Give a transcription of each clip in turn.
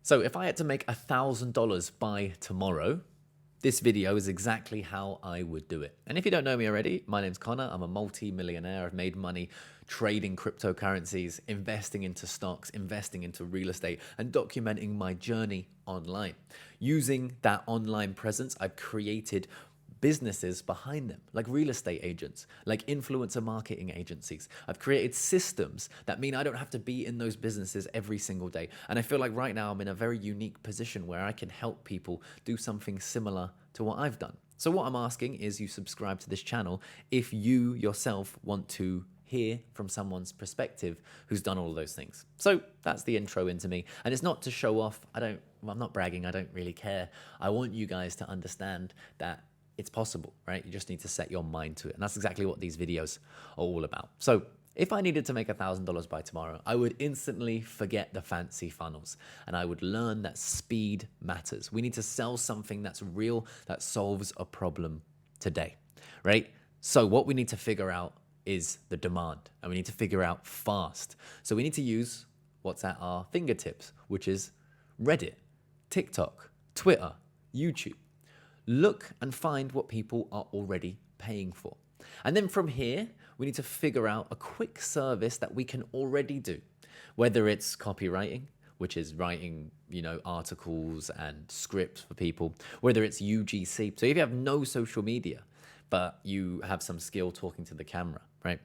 So if I had to make $1,000 by tomorrow, this video is exactly how I would do it. And if you don't know me already, my name's Connor. I'm a multi-millionaire. I've made money trading cryptocurrencies, investing into stocks, investing into real estate, and documenting my journey online. Using that online presence, I've created businesses behind them, like real estate agents, like influencer marketing agencies. I've created systems that mean I don't have to be in those businesses every single day. And I feel like right now I'm in a very unique position where I can help people do something similar to what I've done. So what I'm asking is you subscribe to this channel if you yourself want to hear from someone's perspective who's done all of those things. So that's the intro into me. And it's not to show off. I'm not bragging. I don't really care. I want you guys to understand that it's possible, right? You just need to set your mind to it. And that's exactly what these videos are all about. So if I needed to make $1,000 by tomorrow, I would instantly forget the fancy funnels and I would learn that speed matters. We need to sell something that's real, that solves a problem today, right? So what we need to figure out is the demand, and we need to figure out fast. So we need to use what's at our fingertips, which is Reddit, TikTok, Twitter, YouTube. Look and find what people are already paying for. And then from here, we need to figure out a quick service that we can already do, whether it's copywriting, which is writing, articles and scripts for people, whether it's UGC. So if you have no social media, but you have some skill talking to the camera, right?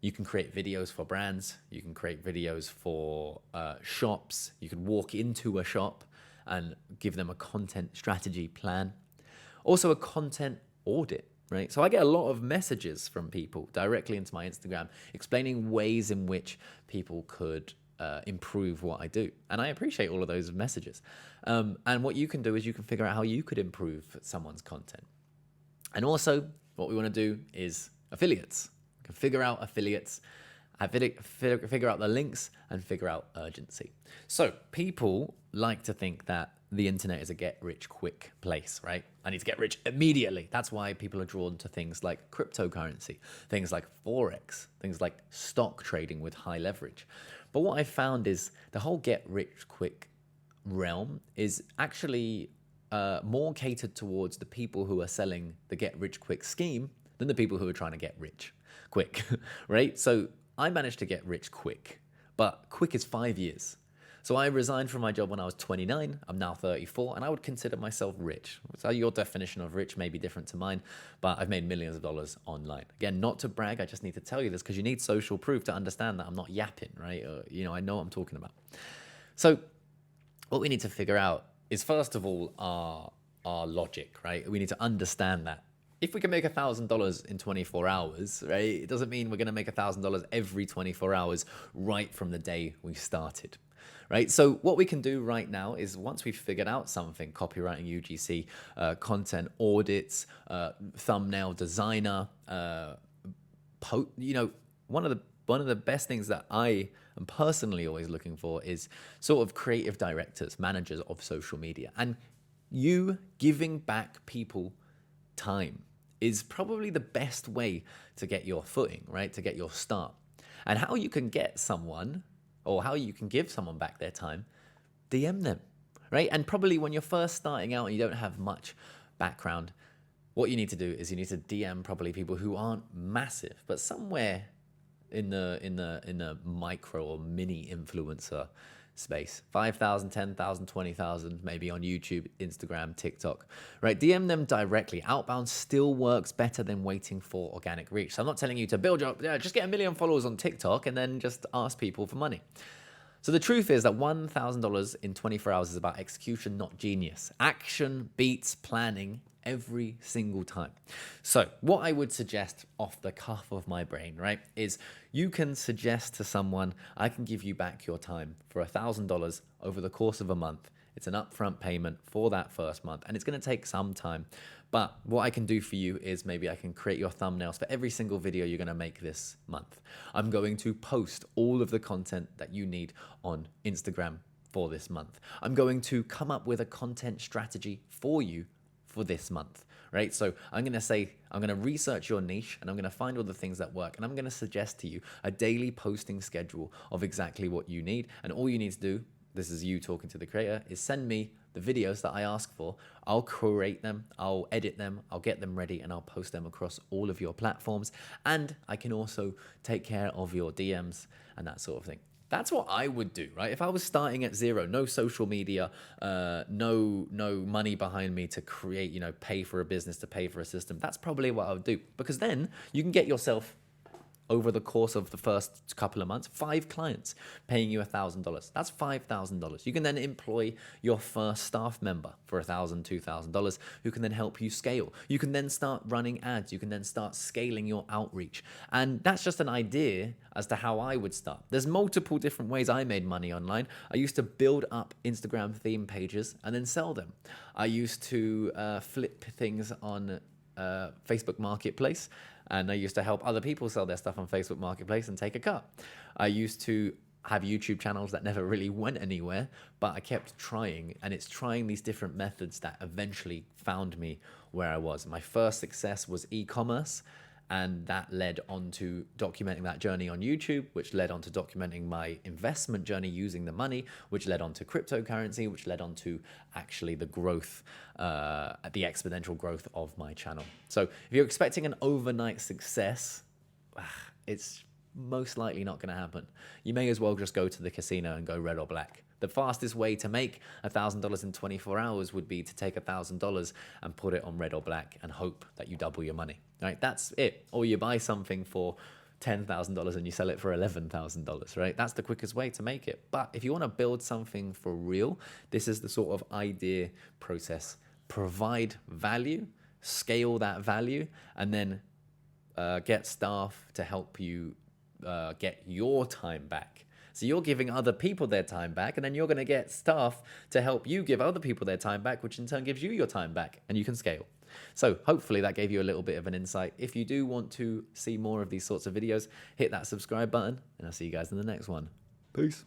You can create videos for brands. You can create videos for shops. You can walk into a shop and give them a content strategy plan. Also a content audit, right? So I get a lot of messages from people directly into my Instagram explaining ways in which people could improve what I do. And I appreciate all of those messages. And what you can do is you can figure out how you could improve someone's content. And also what we want to do is affiliates. We can figure out affiliates, figure out the links and figure out urgency. So people like to think that the internet is a get-rich-quick place, right? I need to get rich immediately. That's why people are drawn to things like cryptocurrency, things like Forex, things like stock trading with high leverage. But what I found is the whole get-rich-quick realm is actually more catered towards the people who are selling the get-rich-quick scheme than the people who are trying to get rich quick, right? So I managed to get rich quick, but quick is 5 years. So I resigned from my job when I was 29. I'm now 34, and I would consider myself rich. So your definition of rich may be different to mine, but I've made millions of dollars online. Again, not to brag, I just need to tell you this because you need social proof to understand that I'm not yapping, right? I know what I'm talking about. So what we need to figure out is, first of all, our logic, right? We need to understand that if we can make $1,000 in 24 hours, right, it doesn't mean we're going to make $1,000 every 24 hours right from the day we started. Right? So what we can do right now is, once we've figured out something, copywriting, UGC, content audits, thumbnail designer, one of the best things that I am personally always looking for is sort of creative directors, managers of social media. And you giving back people time is probably the best way to get your footing, right? To get your start. And how you can get someone, or how you can give someone back their time, DM them, right? And probably when you're first starting out and you don't have much background, what you need to do is you need to DM probably people who aren't massive, but somewhere in the micro or mini influencer space. 5,000, 10,000, 20,000, maybe on YouTube, Instagram, TikTok, right? DM them directly. Outbound still works better than waiting for organic reach. So I'm not telling you to just get 1 million followers on TikTok and then just ask people for money. So the truth is that $1,000 in 24 hours is about execution, not genius. Action beats planning every single time. So what I would suggest off the cuff of my brain, right, is you can suggest to someone, I can give you back your time for $1,000 over the course of a month. It's an upfront payment for that first month, and it's going to take some time. But what I can do for you is maybe I can create your thumbnails for every single video you're going to make this month. I'm going to post all of the content that you need on Instagram for this month. I'm going to come up with a content strategy for you for this month, right? So I'm going to research your niche and I'm going to find all the things that work. And I'm going to suggest to you a daily posting schedule of exactly what you need. And all you need to do this is you talking to the creator, is send me the videos that I ask for. I'll curate them, I'll edit them, I'll get them ready, and I'll post them across all of your platforms. And I can also take care of your DMs and that sort of thing. That's what I would do, right? If I was starting at zero, no social media, no money behind me to create, pay for a business, to pay for a system, that's probably what I would do. Because then you can get yourself, over the course of the first couple of months, 5 clients paying you $1,000. That's $5,000. You can then employ your first staff member for $1,000, $2,000 who can then help you scale. You can then start running ads. You can then start scaling your outreach. And that's just an idea as to how I would start. There's multiple different ways I made money online. I used to build up Instagram theme pages and then sell them. I used to flip things on Facebook Marketplace, and I used to help other people sell their stuff on Facebook Marketplace and take a cut. I used to have YouTube channels that never really went anywhere, but I kept trying, and it's trying these different methods that eventually found me where I was. My first success was e-commerce, and that led on to documenting that journey on YouTube, which led on to documenting my investment journey using the money, which led on to cryptocurrency, which led on to actually the growth, the exponential growth of my channel. So if you're expecting an overnight success, it's most likely not going to happen. You may as well just go to the casino and go red or black. The fastest way to make $1,000 in 24 hours would be to take $1,000 and put it on red or black and hope that you double your money. Right? That's it. Or you buy something for $10,000 and you sell it for $11,000, right? That's the quickest way to make it. But if you want to build something for real, this is the sort of idea process. Provide value, scale that value, and then get staff to help you get your time back. So you're giving other people their time back, and then you're going to get staff to help you give other people their time back, which in turn gives you your time back, and you can scale. So hopefully that gave you a little bit of an insight. If you do want to see more of these sorts of videos, hit that subscribe button, and I'll see you guys in the next one. Peace.